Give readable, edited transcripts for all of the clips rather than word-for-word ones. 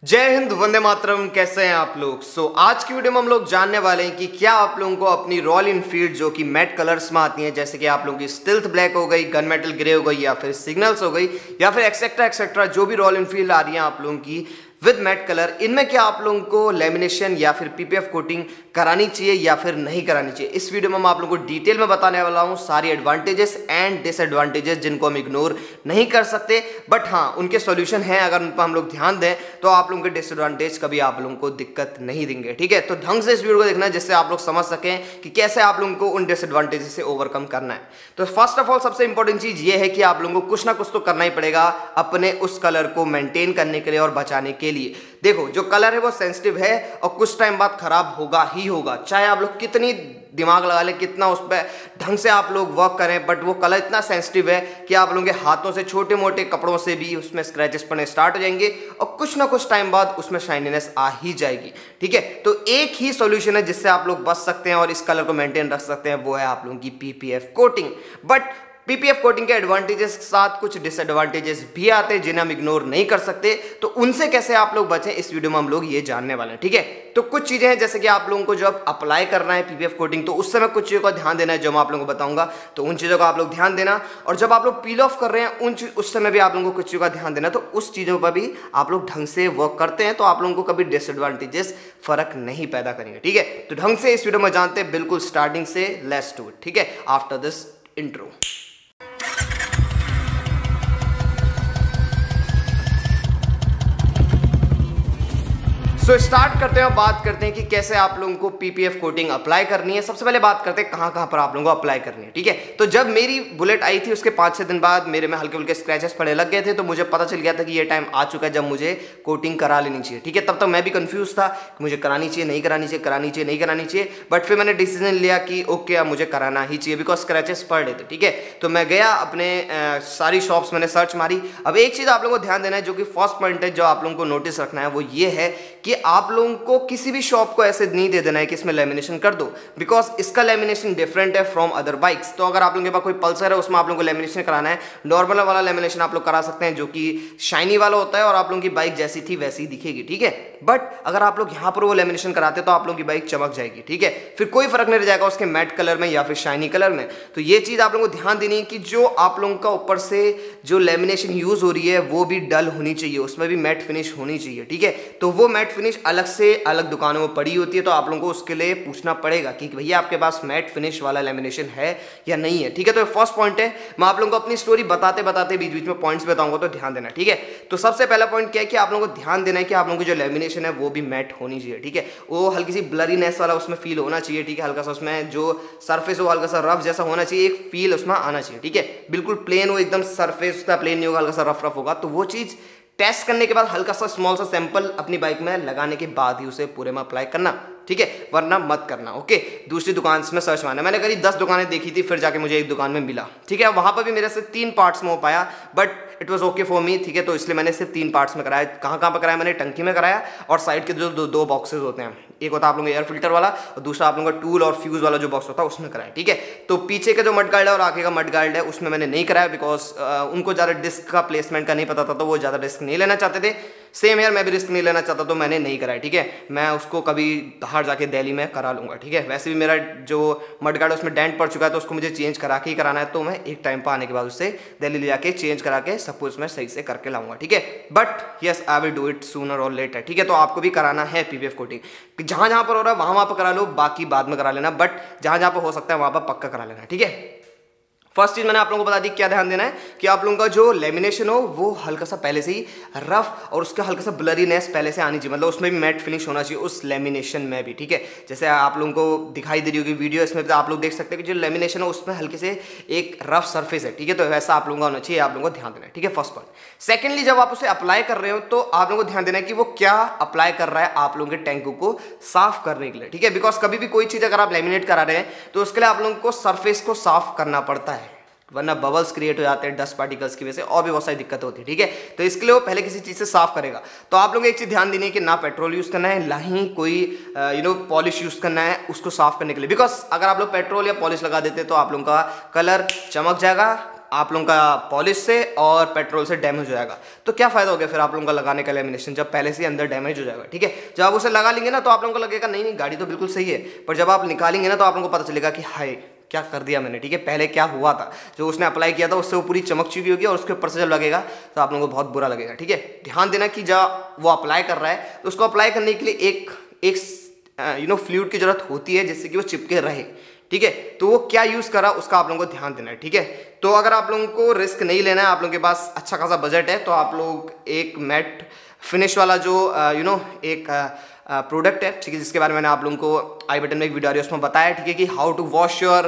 जय हिंद, वंदे मातरम। कैसे हैं आप लोग? आज की वीडियो में हम लोग जानने वाले हैं कि क्या आप लोगों को अपनी रॉयल इनफील्ड जो कि मैट कलर्स में आती हैं, जैसे कि आप लोगों की स्टिल्थ ब्लैक हो गई, गन मेटल ग्रे हो गई, या फिर सिग्नल्स हो गई, या फिर एक्सेट्रा एक्सेट्रा जो भी रॉयल इनफील्ड आ रही है आप लोगों की विद मैट कलर, इनमें क्या आप लोगों को लेमिनेशन या फिर पीपीएफ कोटिंग करानी चाहिए या फिर नहीं करानी चाहिए। इस वीडियो में मैं आप लोगों को डिटेल में बताने वाला हूं सारी एडवांटेजेस एंड डिसएडवांटेजेस जिनको हम इग्नोर नहीं कर सकते, बट हाँ उनके सॉल्यूशन हैं। अगर उन पर हम लोग ध्यान दें तो आप लोगों के डिसएडवांटेज कभी आप लोगों को दिक्कत नहीं देंगे। ठीक है, तो ढंग से इस वीडियो को देखना है जिससे आप लोग समझ सकें कि कैसे आप लोगों को उन डिसएडवांटेजेस से ओवरकम करना है। तो फर्स्ट ऑफ ऑल सबसे इंपॉर्टेंट चीज ये है कि आप लोगों को कुछ ना कुछ तो करना ही पड़ेगा अपने उस कलर को मेंटेन करने के लिए और बचाने के लिए। देखो, जो कलर है वो सेंसिटिव है और कुछ टाइम बाद खराब होगा ही होगा, चाहे आप लोग कितनी दिमाग लगा लें, कितना उस पर ढंग से आप लोग वर्क करें, बट वो कलर इतना सेंसिटिव है कि आप लोगों के हाथों से, छोटे मोटे कपड़ों से भी उसमें स्क्रैचेस पड़ने स्टार्ट हो जाएंगे और कुछ ना कुछ टाइम बाद उसमें शाइनीनेस आ ही जाएगी। ठीक है, तो एक ही सॉल्यूशन है जिससे आप लोग बच सकते हैं और इस कलर को मेंटेन रख सकते हैं, वो है आप लोगों की PPF coating. But PPF coating के एडवांटेजेस के साथ कुछ डिसएडवांटेजेस भी आते हैं जिन्हें हम इग्नोर नहीं कर सकते, तो उनसे कैसे आप लोग बचें इस वीडियो में हम लोग ये जानने वाले हैं। ठीक है, तो कुछ चीजें हैं जैसे कि आप लोगों को जब अप्लाई करना है पीपीएफ कोटिंग तो उस समय कुछ चीजों का ध्यान देना है जो मैं आप लोगों को बताऊंगा, तो उन चीजों का आप लोग ध्यान देना। और जब आप लोग पील ऑफ कर रहे हैं उस समय भी आप लोगों को कुछ चीजों का ध्यान देना, तो उस चीजों पर भी आप लोग ढंग से वर्क करते हैं तो आप लोगों को कभी डिसएडवांटेजेस फर्क नहीं पैदा करेंगे। ठीक है, तो ढंग से इस वीडियो में जानते हैं बिल्कुल स्टार्टिंग से, लेट्स डू इट। ठीक है, आफ्टर दिस इंट्रो। तो स्टार्ट करते हैं और बात करते हैं कि कैसे आप लोगों को पीपीएफ कोटिंग अप्लाई करनी है। सबसे पहले बात करते हैं कहां कहां पर आप लोगों को अप्लाई करनी है। ठीक है, तो जब मेरी बुलेट आई थी उसके 5-6 दिन बाद मेरे में हल्के हल्के स्क्रैचेस पड़ने लग गए थे, तो मुझे पता चल गया था कि ये टाइम आ चुका है जब मुझे कोटिंग करा लेनी चाहिए। ठीक है, तब तक मैं भी कंफ्यूज था कि मुझे करानी चाहिए, नहीं करानी चाहिए, करानी चाहिए, नहीं करानी चाहिए, बट फिर मैंने डिसीजन लिया कि ओके अब मुझे कराना ही चाहिए बिकॉज स्क्रैचेस पड़ रहे थे। ठीक है, तो मैं गया अपने सारी शॉप्स मैंने सर्च मारी। अब एक चीज़ आप लोगों को ध्यान देना है जो कि फर्स्ट पॉइंट है जो आप लोगों को नोटिस रखना है, वो ये है कि आप लोगों को किसी भी शॉप को ऐसे नहीं दे देना है कि इसमें लेमिनेशन कर दो, बिकॉज इसका लेमिनेशन डिफरेंट है फ्रॉम अदर बाइक्स। तो अगर आप लोगों के पास कोई पल्सर है उसमें आप लोगों को लेमिनेशन कराना है, नॉर्मल वाला लेमिनेशन आप लोग करा सकते हैं जो कि शाइनी वाला होता है और आप लोगों की बाइक जैसी थी वैसी दिखेगी। ठीक है, बट अगर आप लोग यहाँ पर वो लेमिनेशन कराते तो आप लोगों की बाइक चमक जाएगी। ठीक है, फिर कोई फर्क नहीं रह जाएगा उसके मैट कलर में या फिर शाइनी कलर में। तो ये चीज़ आप लोगों को ध्यान देनी है कि जो आप लोगों का ऊपर से जो लेमिनेशन यूज हो रही है वो भी डल होनी चाहिए, उसमें भी मैट फिनिश होनी चाहिए। ठीक है, तो वो मैट फिनिश अलग से अलग दुकानों में पड़ी होती है, तो आप लोगों को उसके लिए पूछना पड़ेगा कि भैया आपके पास मैट फिनिश वाला लेमिनेशन है या नहीं है। ठीक है, तो फर्स्ट पॉइंट है, मैं आप लोगों को अपनी स्टोरी बताते बताते बीच बीच में पॉइंट्स बताऊंगा तो ध्यान देना। ठीक है, तो सबसे पहला पॉइंट क्या है कि आप लोगों को ध्यान देना है कि आप लोगों की जो लेमिनेशन है वो भी मैट होनी चाहिए। ठीक है, वो हल्की सी ब्लरीनेस वाला उसमें फील होना चाहिए। ठीक है, हल्का सा उसमें जो सरफेस हो हल्का सा रफ जैसा होना चाहिए, एक फील उसमें आना चाहिए। ठीक है, बिल्कुल प्लेन हो, एकदम सरफेस उसका प्लेन नहीं होगा, हल्का सा रफ रफ होगा, तो वो चीज़ टेस्ट करने के बाद हल्का सा स्मॉल सा सैंपल अपनी बाइक में लगाने के बाद ही उसे पूरे में अप्लाई करना। ठीक है, वरना मत करना। ओके, दूसरी दुकान में सर्च मारना। मैंने करीब 10 दुकानें देखी थी, फिर जाके मुझे एक दुकान में मिला। ठीक है, वहां पर भी मेरे से 3 पार्ट्स में हो पाया, but it was okay for me. ठीक है, तो इसलिए मैंने सिर्फ 3 पार्ट्स में कराया। कहाँ कहाँ पर कराया? मैंने टंकी में कराया और साइड के जो दो बॉक्सेस होते हैं, एक होता है आप लोगों का एयर फिल्टर वाला और दूसरा आप लोगों का टूल और फ्यूज वाला जो बॉक्स होता है उसमें कराया। ठीक है, तो पीछे का जो मड गार्ड है और आगे का मड गार्ड है उसमें मैंने नहीं कराया बिकॉज उनको ज़्यादा डिस्क का प्लेसमेंट का नहीं पता था, तो वो ज़्यादा रिस्क नहीं लेना चाहते थे। सेम यार, मैं भी रिस्क नहीं लेना चाहता तो मैंने नहीं कराया। ठीक है, मैं उसको कभी बाहर जाके दिल्ली में करा लूँगा। ठीक है, वैसे भी मेरा जो मड गार्ड है उसमें डेंट पड़ चुका है तो उसको मुझे चेंज करा के ही कराना है, तो मैं एक टाइम पर आने के बाद उससे दिल्ली ले जाके चेंज करा के सब कुछ मैं सही से करके लाऊंगा। ठीक है, but yes I will do it sooner और लेटर। ठीक है, तो आपको भी कराना है पीपीएफ कोटिंग। जहां जहां पर हो रहा है वहां पर करा लो, बाकी बाद में करा लेना, बट जहां जहां पर हो सकता है वहां पर पक्का करा लेना। ठीक है, फर्स्ट चीज मैंने आप लोगों को बता दी, क्या ध्यान देना है कि आप लोगों का जो लेमिनेशन हो वो हल्का सा पहले से ही रफ और उसका हल्का सा ब्लरीनेस पहले से आनी चाहिए, मतलब उसमें भी मैट फिनिश होना चाहिए उस लेमिनेशन में भी। ठीक है, जैसे आप लोगों को दिखाई दे रही होगी वीडियो, इसमें भी आप लोग देख सकते हैं कि जो लेमिनेशन है उसमें हल्के से एक रफ सरफेस है। ठीक है, तो वैसा आप लोगों का होना चाहिए, आप लोगों को ध्यान देना है। ठीक है, फर्स्ट पॉइंट। सेकेंडली, जब आप उसे अप्लाई कर रहे हो तो आप लोगों को ध्यान देना है कि वो क्या अप्लाई कर रहा है आप लोगों के टैंकों को साफ करने के लिए। ठीक है, बिकॉज कभी भी कोई चीज़ अगर आप लेमिनेट करा रहे हैं तो उसके लिए आप लोगों को सरफेस को साफ करना पड़ता है, वरना बबल्स क्रिएट हो जाते हैं डस्ट पार्टिकल्स की वजह से और भी बहुत सारी दिक्कत होती है। ठीक है, तो इसके लिए वो पहले किसी चीज़ से साफ करेगा। तो आप लोगों को एक चीज़ ध्यान देनी है कि ना पेट्रोल यूज़ करना है, ना ही कोई पॉलिश यूज़ करना है उसको साफ करने के लिए, बिकॉज अगर आप लोग पेट्रोल या पॉलिश लगा देते तो आप लोगों का कलर चमक जाएगा, आप लोगों का पॉलिश से और पेट्रोल से डैमेज हो जाएगा। तो क्या फ़ायदा हो गया फिर आप लोगों का लगाने का लेमिनेशन, जब पहले से अंदर डैमेज हो जाएगा। ठीक है, जब आप उसे लगा लेंगे ना तो आप लोगों को लगेगा नहीं नहीं गाड़ी तो बिल्कुल सही है, पर जब आप निकालेंगे ना तो आप लोगों को पता चलेगा कि हाय क्या कर दिया मैंने। ठीक है, पहले क्या हुआ था, जो उसने अप्लाई किया था उससे वो पूरी चमक चुकी होगी और उसके ऊपर से जब लगेगा तो आप लोगों को बहुत बुरा लगेगा। ठीक है, ध्यान देना कि जब वो अप्लाई कर रहा है तो उसको अप्लाई करने के लिए एक फ्लूइड की जरूरत होती है जिससे कि वो चिपके रहे। ठीक है, तो वो क्या यूज़ करा उसका आप लोगों को ध्यान देना है। ठीक है, तो अगर आप लोगों को रिस्क नहीं लेना है, आप लोगों के पास अच्छा खासा बजट है, तो आप लोग एक मैट फिनिश वाला जो एक प्रोडक्ट है, ठीक है, जिसके बारे में मैंने आप लोगों को आई बटन में एक वीडियो आ रही है उसमें बताया। ठीक है, कि how to wash your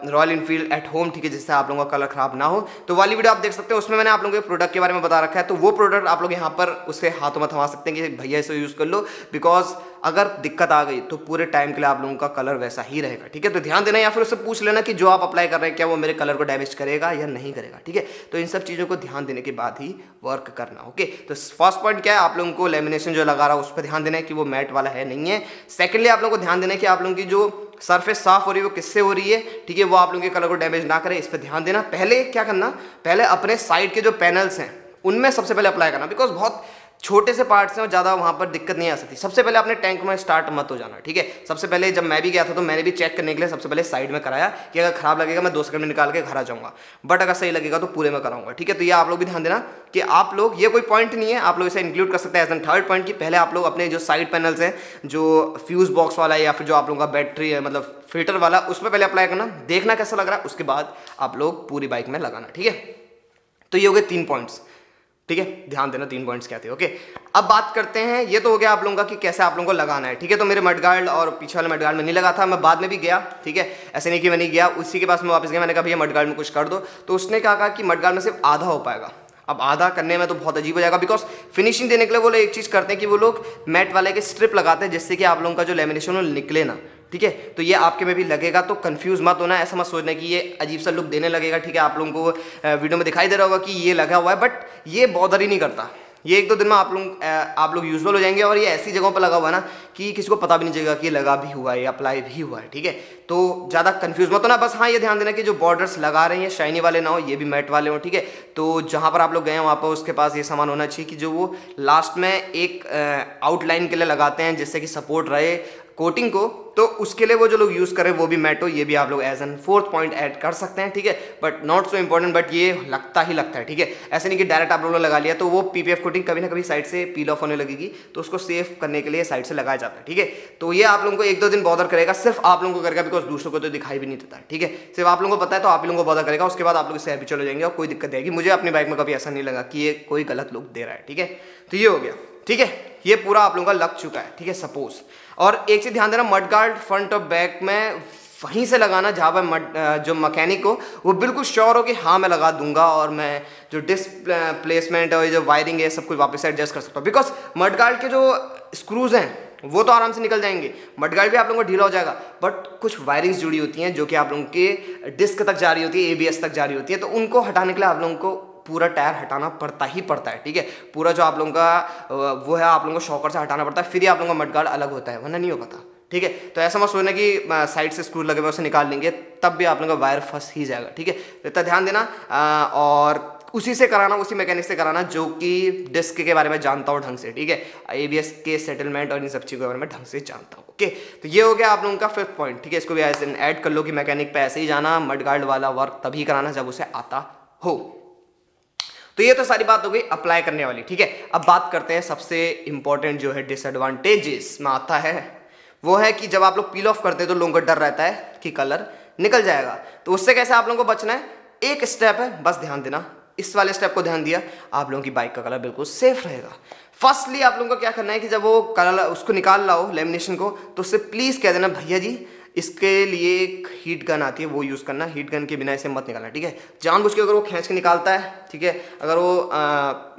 Royal Enfield at home. ठीक है, जिससे आप लोगों का कलर खराब ना हो, तो वाली वीडियो आप देख सकते हो, उसमें मैंने आप लोगों के प्रोडक्ट के बारे में बता रखा है। तो वो प्रोडक्ट आप लोग यहाँ पर उसे हाथों में थमा सकते हैं कि भैया इसे यूज़ कर लो, बिकॉज अगर दिक्कत आ गई तो पूरे टाइम के लिए आप लोगों का कलर वैसा ही रहेगा। ठीक है, तो ध्यान देना, या फिर उससे पूछ लेना कि जो आप अप्लाई कर रहे हैं क्या वो मेरे कलर को डैमेज करेगा या नहीं करेगा। ठीक है, तो इन सब चीज़ों को ध्यान देने के बाद ही वर्क करना। ओके, तो फर्स्ट पॉइंट क्या है, आप लोगों को लेमिनेशन जो लगा रहा है उस पर ध्यान देना है कि वो मैट वाला है नहीं है। सेकेंडली आप लोगों को ध्यान देना है कि आप लोगों की जो सरफेस साफ हो रही है वो किससे हो रही है। ठीक है, वो आप लोगों के कलर को डैमेज ना करे, इस पर ध्यान देना। पहले क्या करना, पहले अपने साइड के जो पैनल्स हैं उनमें सबसे पहले अप्लाई करना, बिकॉज बहुत छोटे से पार्ट्स हैं और ज़्यादा वहाँ पर दिक्कत नहीं आ सकती। सबसे पहले अपने टैंक में स्टार्ट मत हो जाना। ठीक है, सबसे पहले जब मैं भी गया था तो मैंने भी चेक करने के लिए सबसे पहले साइड में कराया कि अगर खराब लगेगा मैं 2 सेकंड में निकाल के घर आ जाऊँगा, बट अगर सही लगेगा तो पूरे में कराऊंगा। ठीक है, तो ये आप लोग भी ध्यान देना कि आप लोग, ये कोई पॉइंट नहीं है, आप लोग इसे इंक्लूड कर सकते हैं एज एन थर्ड पॉइंट कि पहले आप लोग अपने जो साइड पैनल्स हैं, जो फ्यूज बॉक्स वाला है या फिर जो आप लोगों का बैटरी है मतलब फिल्टर वाला, उसमें पहले अप्लाई करना, देखना कैसा लग रहा है, उसके बाद आप लोग पूरी बाइक में लगाना। ठीक है, तो ये हो गए 3 पॉइंट्स। ठीक है, ध्यान देना 3 पॉइंट्स क्या थे। ओके, अब बात करते हैं, ये तो हो गया आप लोगों का कि कैसे आप लोगों को लगाना है। ठीक है, तो मेरे मडगार्ड और पीछे वाले मडगार्ड में नहीं लगा था, मैं बाद में भी गया। ठीक है, ऐसे नहीं कि मैं नहीं गया, उसी के पास मैं वापस गया, मैंने कहा भैया मडगार्ड में कुछ कर दो, तो उसने क्या कहा कि मडगार्ड में सिर्फ आधा हो पाएगा। अब आधा करने में तो बहुत अजीब हो जाएगा, बिकॉज फिनिशिंग देने के लिए वो लोग एक चीज़ करते हैं कि वो लोग मैट वाले के स्ट्रिप लगाते हैं जिससे कि आप लोगों का जो लेमिनेशन वो निकले ना। ठीक है, तो ये आपके में भी लगेगा, तो कंफ्यूज मत होना, ऐसा मत सोचना कि ये अजीब सा लुक देने लगेगा। ठीक है, आप लोगों को वीडियो में दिखाई दे रहा होगा कि ये लगा हुआ है, बट ये बॉदर ही नहीं करता। ये 1-2 दिन में आप लोग यूजुअल हो जाएंगे, और ये ऐसी जगहों पर लगा हुआ है ना कि किसी को पता भी नहीं चलेगा कि ये लगा भी हुआ है या अप्लाई भी हुआ है। ठीक है, तो ज़्यादा कंफ्यूज मत होना, बस हाँ ये ध्यान देना कि जो बॉर्डर्स लगा रहे हैं शाइनी वाले ना हो, ये भी मैट वाले हो। ठीक है, तो जहाँ पर आप लोग गए हैं वहाँ पर उसके पास ये सामान होना चाहिए कि जो वो लास्ट में एक आउटलाइन के लिए लगाते हैं जिससे कि सपोर्ट रहे कोटिंग को, तो उसके लिए वो जो लोग यूज़ करें वो भी मैट हो, ये भी आप लोग as an 4th point add कर सकते हैं। ठीक है, but not so important, but ये लगता ही लगता है। ठीक है, ऐसे नहीं कि डायरेक्ट आप लोगों ने लगा लिया तो वो पीपीएफ कोटिंग कभी ना कभी साइड से पील ऑफ होने लगेगी, तो उसको सेव करने के लिए साइड से लगाया जाता है। ठीक है, तो ये आप लोगों को 1-2 दिन बॉदर करेगा, सिर्फ आप लोगों को करेगा, बिकॉज दूसरों को तो दिखाई भी नहीं देता। ठीक है, सिर्फ आप लोगों को पता है तो आप लोगों को बॉदर करेगा, उसके बाद आप लोग इससे हैबिचुअल हो जाएंगे और कोई दिक्कत आएगी। मुझे अपनी बाइक में कभी ऐसा नहीं लगा कि ये कोई गलत लुक दे रहा है। ठीक है, तो ये हो गया। ठीक है, ये पूरा आप लोगों का लग चुका है। ठीक है, सपोज, और एक चीज़ ध्यान देना, मडगार्ड फ्रंट और बैक में वहीं से लगाना जहाँ पर जो मैकेनिक हो वो बिल्कुल श्योर हो कि हाँ मैं लगा दूंगा और मैं जो डिस्क प्लेसमेंट और जो वायरिंग है सब कुछ वापस से एडजस्ट कर सकता हूँ, बिकॉज मडगार्ड के जो स्क्रूज हैं वो तो आराम से निकल जाएंगे, मडगार्ड भी आप लोगों को ढीला हो जाएगा, बट कुछ वायरिंग्स जुड़ी होती हैं जो कि आप लोगों के डिस्क तक जा रही होती है, ABS तक जा रही होती है, तो उनको हटाने के लिए आप लोगों को पूरा टायर हटाना पड़ता ही पड़ता है। ठीक है, पूरा जो आप लोगों का वो है आप लोगों को शॉकर से हटाना पड़ता है, फिर ही आप लोगों का मडगार्ड अलग होता है, वरना नहीं हो पाता। ठीक है, तो ऐसा मत सोचना कि साइड से स्क्रू लगे हुए उसे निकाल लेंगे, तब भी आप लोगों का वायर फंस ही जाएगा। ठीक है, तो इतना ध्यान देना, और उसी से कराना, उसी मैकेनिक से कराना जो कि डिस्क के बारे में जानता हो ढंग से। ठीक है, ABS के सेटलमेंट और इन सब चीज़ों के बारे में ढंग से जानता हो। ओके, तो ये हो गया आप लोगों का 5th पॉइंट। ठीक है, इसको भी ऐसे ऐड कर लो कि मैकेनिक पे ऐसे ही जाना, मडगार्ड वाला वर्क तभी कराना जब उसे आता हो। तो ये तो सारी बात हो गई अप्लाई करने वाली। ठीक है, अब बात करते हैं सबसे इंपॉर्टेंट जो है डिसएडवांटेजेस में आता है, वो है कि जब आप लोग पील ऑफ करते हैं तो लोगों को डर रहता है कि कलर निकल जाएगा, तो उससे कैसे आप लोगों को बचना है, एक स्टेप है, बस ध्यान देना, इस वाले स्टेप को ध्यान दिया, आप लोगों की बाइक का कलर बिल्कुल सेफ रहेगा। फर्स्टली आप लोगों को क्या करना है कि जब वो कलर उसको निकाल रहा हो लेमिनेशन को, तो उससे प्लीज़ कह देना भैया जी इसके लिए एक हीट गन आती है वो यूज़ करना, हीट गन के बिना इसे मत निकालना। ठीक है, जानबूझ के अगर वो खींच के निकालता है ठीक है। अगर वो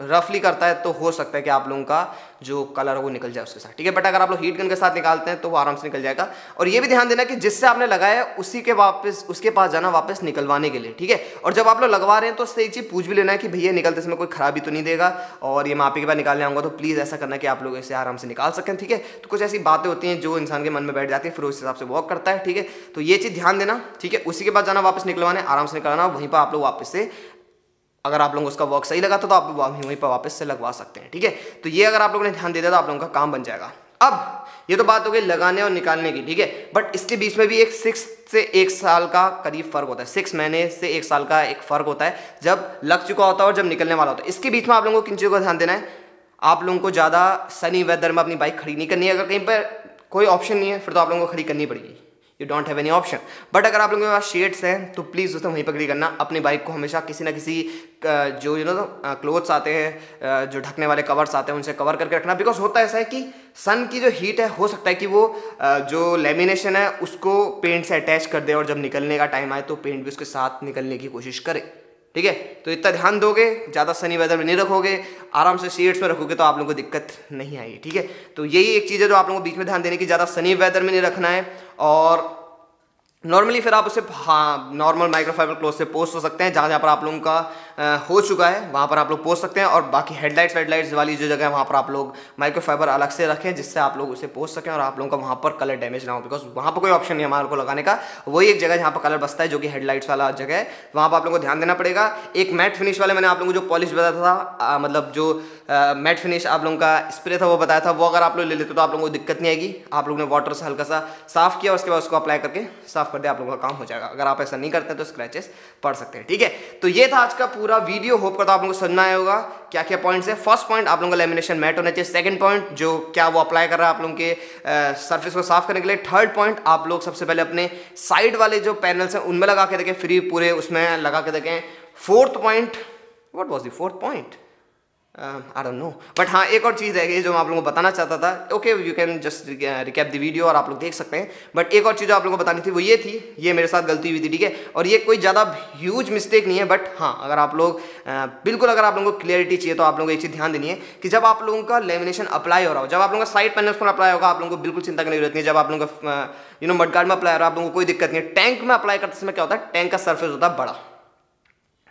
रफली करता है तो हो सकता है कि आप लोगों का जो कलर है वो निकल जाए उसके साथ, ठीक है। बट अगर आप लोग हीट गन के साथ निकालते हैं तो वो आराम से निकल जाएगा। और ये भी ध्यान देना कि जिससे आपने लगाया उसी के वापस उसके पास जाना वापस निकलवाने के लिए, ठीक है। और जब आप लोग लगवा रहे हैं तो उससे एक चीज़ पूछ भी लेना है कि भैया निकलते समय कोई खराबी तो नहीं देगा, और ये मापी के बाद निकालने आऊँगा तो प्लीज़ ऐसा करना कि आप लोग इसे आराम से निकाल सकें, ठीक है। तो कुछ ऐसी बातें होती हैं जो इंसान के मन में बैठ जाती है, फिर उस हिसाब से वर्क करता है, ठीक है। तो ये चीज़ ध्यान देना, ठीक है। उसी के बाद जाना वापस निकलवाने, आराम से निकलवाना, वहीं पर आप लोग वापस से अगर आप लोगों को उसका वर्क सही लगा तो आप वहीं पर वापस से लगवा सकते हैं, ठीक है। तो ये अगर आप लोगों ने ध्यान दे दिया तो आप लोगों का काम बन जाएगा। अब ये तो बात हो गई लगाने और निकालने की, ठीक है। बट इसके बीच में भी एक 6 से 1 साल का करीब फर्क होता है, 6 महीने से 1 साल का एक फर्क होता है जब लग चुका होता है और जब निकलने वाला होता है। इसके बीच में आप लोगों को किन चीज़ों का ध्यान देना है, आप लोगों को ज़्यादा सनी वेदर में अपनी बाइक खड़ी नहीं करनी है। अगर कहीं पर कोई ऑप्शन नहीं है फिर तो आप लोगों को खड़ी करनी पड़ेगी, you don't have any option. But अगर आप लोगों के पास शेड्स हैं तो प्लीज़ उसे वहीं पर खड़ी करना। अपनी बाइक को हमेशा किसी ना किसी जो क्लोथ्स आते हैं, जो ढकने वाले कवर्स आते हैं, उनसे कवर करके रखना। बिकॉज होता ऐसा है कि सन की जो हीट है हो सकता है कि वो जो लेमिनेशन है उसको पेंट से अटैच कर दे और जब निकलने का टाइम आए तो पेंट भी उसके साथ निकलने की कोशिश करे, ठीक है। तो इतना ध्यान दोगे, ज़्यादा सनी वेदर में नहीं रखोगे, आराम से शेड्स में रखोगे तो आप लोगों को दिक्कत नहीं आएगी, ठीक है। तो यही एक चीज़ है जो आप लोगों को बीच में ध्यान देने की, ज़्यादा सनी वेदर में नहीं रखना है। और नॉर्मली फिर आप उसे नॉर्मल माइक्रोफाइबर क्लोथ से पोंछ हो सकते हैं, जहाँ पर आप लोगों का हो चुका है वहाँ पर आप लोग पोंछ सकते हैं। और बाकी हेडलाइट्स वाली जो जगह है वहाँ पर आप लोग माइक्रोफाइबर अलग से रखें जिससे आप लोग उसे पोंछ सकें और आप लोगों का वहाँ पर कलर डैमेज ना हो। बिकॉज वहाँ पर कोई ऑप्शन नहीं है हमारे को लगाने का, वही एक जगह जहाँ पर कलर बसता है जो कि हेडलाइट्स वाला जगह है, वहाँ पर आप लोगों को ध्यान देना पड़ेगा। एक मैट फिनिश वाले मैंने आप लोगों को जो पॉलिश बताया था, मतलब जो मैट फिनिश आप लोगों का स्प्रे था वो बताया था, वो अगर आप लोग ले लेते तो आप लोगों को दिक्कत नहीं आएगी। आप लोगों ने वाटर से हल्का सा साफ किया, उसके बाद उसको अप्लाई करके साफ कर दिया, आप लोगों का काम हो जाएगा। अगर आप ऐसा नहीं करते तो स्क्रैचेस पड़ सकते हैं, ठीक है। तो ये था आज का पूरा वीडियो, होप करता आप लोगों को समझ में आया होगा क्या क्या पॉइंट्स है। फर्स्ट पॉइंट आप लोगों का लेमिनेशन मैट होना चाहिए। सेकंड पॉइंट जो क्या वो अप्लाई कर रहा है आप लोगों के सरफेस को साफ करने के लिए। थर्ड पॉइंट आप लोग सबसे पहले अपने साइड वाले जो पैनल्स हैं उनमें लगा के देखें, फ्री पूरे उसमें लगा के देखें। Fourth point, what was the fourth point, I don't know. But हाँ एक और चीज़ रह गई जो मैं आप लोगों को बताना चाहता था। Okay you can just recap the video और आप लोग देख सकते हैं। बट एक और चीज़ जो आप लोगों को बतानी थी वो ये थी, ये मेरे साथ गलती हुई थी, ठीक है। और ये कोई ज़्यादा ह्यूज मिस्टेक नहीं है, बट हाँ अगर आप लोग बिल्कुल अगर आप लोगों को क्लियरिटी चाहिए तो आप लोगों को एक चीज़ ध्यान देनी है कि जब आप लोगों का लेमिनेशन अप्लाई हो रहा हो, जब आप लोगों का साइड पैनल्स पर अप्लाई होगा, आप लोगों को बिल्कुल चिंता करने की जरूरत नहीं है। जब आप लोगों का मडगार्ड में अप्लाई हो रहा है आप लोगों को कोई दिक्कत नहीं है। टैंक में अप्लाई करते समय क्या होता है, टैंक का सर्फेस होता है बड़ा,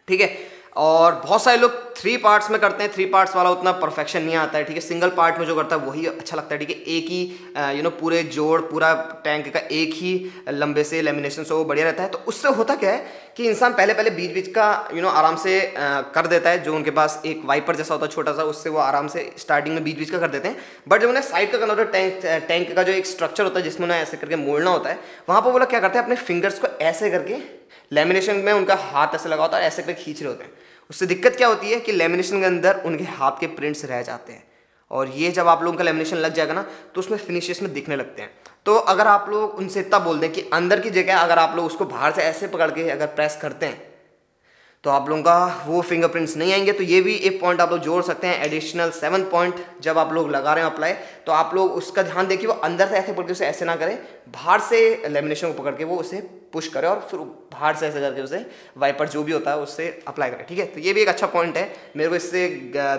ठीक है। और बहुत सारे लोग 3 पार्ट्स में करते हैं, 3 पार्ट्स वाला उतना परफेक्शन नहीं आता है, ठीक है। सिंगल पार्ट में जो करता है वही अच्छा लगता है, ठीक है। एक ही पूरे जोड़ पूरा टैंक का एक ही लंबे से लेमिनेशन से वो बढ़िया रहता है। तो उससे होता क्या है कि इंसान पहले बीच का आराम से कर देता है। जो उनके पास एक वाइपर जैसा होता है छोटा सा, उससे वो आराम से स्टार्टिंग में बीच का कर देते हैं। बट जब उन्हें साइड का करना होता है, टैंक का जो एक स्ट्रक्चर होता है जिसमें उन्हें ऐसे करके मोड़ना होता है, वहाँ पर वो लोग क्या करते हैं अपने फिंगर्स को ऐसे करके, लेमिनेशन में उनका हाथ ऐसे लगा होता है, ऐसे करके खींच रहे होते हैं। उससे दिक्कत क्या होती है कि लेमिनेशन के अंदर उनके हाथ के प्रिंट्स रह जाते हैं, और ये जब आप लोगों का लेमिनेशन लग जाएगा ना तो उसमें फिनिशेस में दिखने लगते हैं। तो अगर आप लोग उनसे इतना बोल दें कि अंदर की जगह अगर आप लोग उसको बाहर से ऐसे पकड़ के अगर प्रेस करते हैं तो आप लोगों का वो फिंगरप्रिंट्स नहीं आएंगे। तो ये भी एक पॉइंट आप लोग जोड़ सकते हैं, एडिशनल 7 पॉइंट। जब आप लोग लगा रहे हैं अप्लाई तो आप लोग उसका ध्यान देखिए वो अंदर से ऐसे पकड़ के उसे ऐसे ना करें, बाहर से लेमिनेशन को पकड़ के वो उसे पुश करे और फिर बाहर से ऐसे करके उसे वाइपर जो भी होता है उससे अप्लाई करें, ठीक है। तो ये भी एक अच्छा पॉइंट है। मेरे को इससे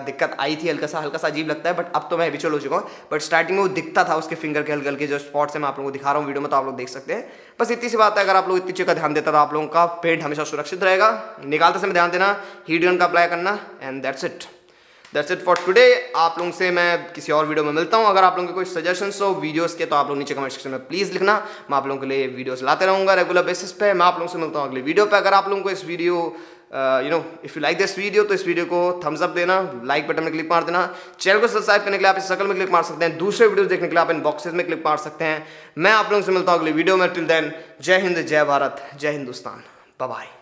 दिक्कत आई थी, हल्का सा अजीब लगता है, बट अब तो मैं हैबिचुअल हो चुका हूँ। बट स्टार्टिंग में वो दिखता था उसके फिंगर के हल्के जो स्पॉट्स है, मैं आप लोगों को दिखा रहा हूँ वीडियो में, तो आप लोग देख सकते हैं। बस इतनी सी बात है, अगर आप लोग इतनी चीज़ का ध्यान देता तो आप लोगों का पेंट हमेशा सुरक्षित रहेगा। निकालते समय ध्यान देना, हीट गन का अप्लाई करना, and that's it for today. आप लोगों से मैं किसी और वीडियो में मिलता हूं। अगर आप लोगों के कोई सजेशंस हो वीडियोस के तो आप लोग नीचे कमेंट सेक्शन में प्लीज़ लिखना। मैं आप लोगों के लिए वीडियोस लाते रहूँगा रेगुलर बेसिस पे। मैं आप लोगों से मिलता हूँ अगले वीडियो पे। अगर आप लोगों को इस video if you like this video तो इस वीडियो को थम्स अप देना, लाइक बटन में क्लिक मार देना। चैनल को सब्सक्राइब करने के लिए आप इस सर्कल में क्लिक मार सकते हैं। दूसरे वीडियोस देखने के लिए आप इन बॉक्सेस में क्लिक मार सकते हैं। मैं आप लोगों से मिलता हूँ अगले वीडियो में। टिल देन, जय हिंद, जय भारत, जय हिंदुस्तान, बाय बाय।